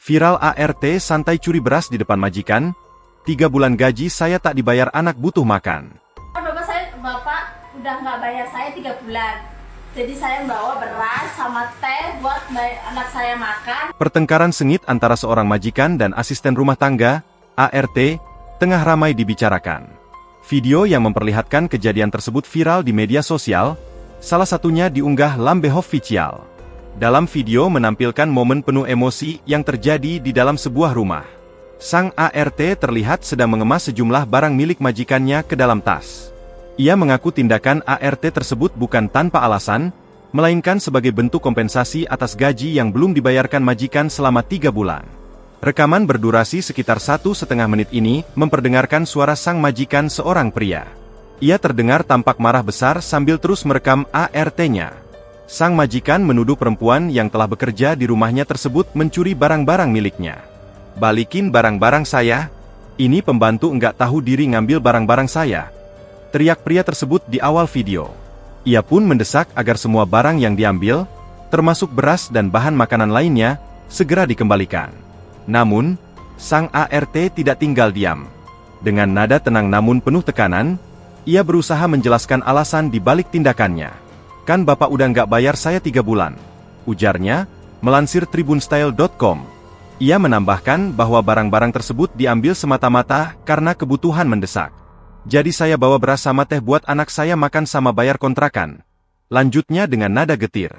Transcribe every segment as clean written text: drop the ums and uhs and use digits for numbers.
Viral ART santai curi beras di depan majikan, 3 bulan gaji saya tak dibayar anak butuh makan. Bapak udah nggak bayar saya 3 bulan. Jadi saya bawa beras sama teh buat anak saya makan. Pertengkaran sengit antara seorang majikan dan asisten rumah tangga, ART, tengah ramai dibicarakan. Video yang memperlihatkan kejadian tersebut viral di media sosial, salah satunya diunggah Lambe Official. Dalam video menampilkan momen penuh emosi yang terjadi di dalam sebuah rumah. Sang ART terlihat sedang mengemas sejumlah barang milik majikannya ke dalam tas. Ia mengaku tindakan ART tersebut bukan tanpa alasan, melainkan sebagai bentuk kompensasi atas gaji yang belum dibayarkan majikan selama 3 bulan. Rekaman berdurasi sekitar 1,5 menit ini memperdengarkan suara sang majikan seorang pria. Ia terdengar tampak marah besar sambil terus merekam ART-nya. Sang majikan menuduh perempuan yang telah bekerja di rumahnya tersebut mencuri barang-barang miliknya. "Balikin barang-barang saya, ini pembantu enggak tahu diri ngambil barang-barang saya," teriak pria tersebut di awal video. Ia pun mendesak agar semua barang yang diambil, termasuk beras dan bahan makanan lainnya, segera dikembalikan. Namun, sang ART tidak tinggal diam. Dengan nada tenang namun penuh tekanan, ia berusaha menjelaskan alasan di balik tindakannya. "Kan bapak udah nggak bayar saya 3 bulan. Ujarnya, melansir tribunstyle.com. Ia menambahkan bahwa barang-barang tersebut diambil semata-mata karena kebutuhan mendesak. "Jadi saya bawa beras sama teh buat anak saya makan sama bayar kontrakan," lanjutnya dengan nada getir.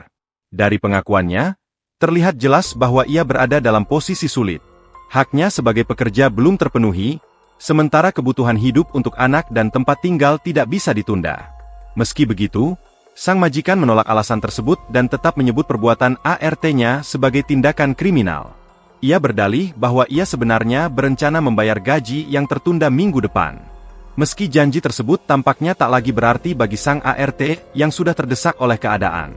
Dari pengakuannya, terlihat jelas bahwa ia berada dalam posisi sulit. Haknya sebagai pekerja belum terpenuhi, sementara kebutuhan hidup untuk anak dan tempat tinggal tidak bisa ditunda. Meski begitu, sang majikan menolak alasan tersebut dan tetap menyebut perbuatan ART-nya sebagai tindakan kriminal. Ia berdalih bahwa ia sebenarnya berencana membayar gaji yang tertunda minggu depan. Meski janji tersebut tampaknya tak lagi berarti bagi sang ART yang sudah terdesak oleh keadaan.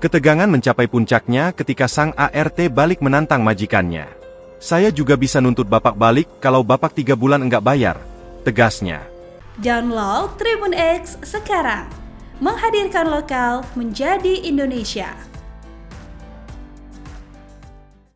Ketegangan mencapai puncaknya ketika sang ART balik menantang majikannya. "Saya juga bisa nuntut bapak balik kalau bapak 3 bulan enggak bayar," tegasnya. Download Tribun X sekarang, menghadirkan lokal menjadi Indonesia.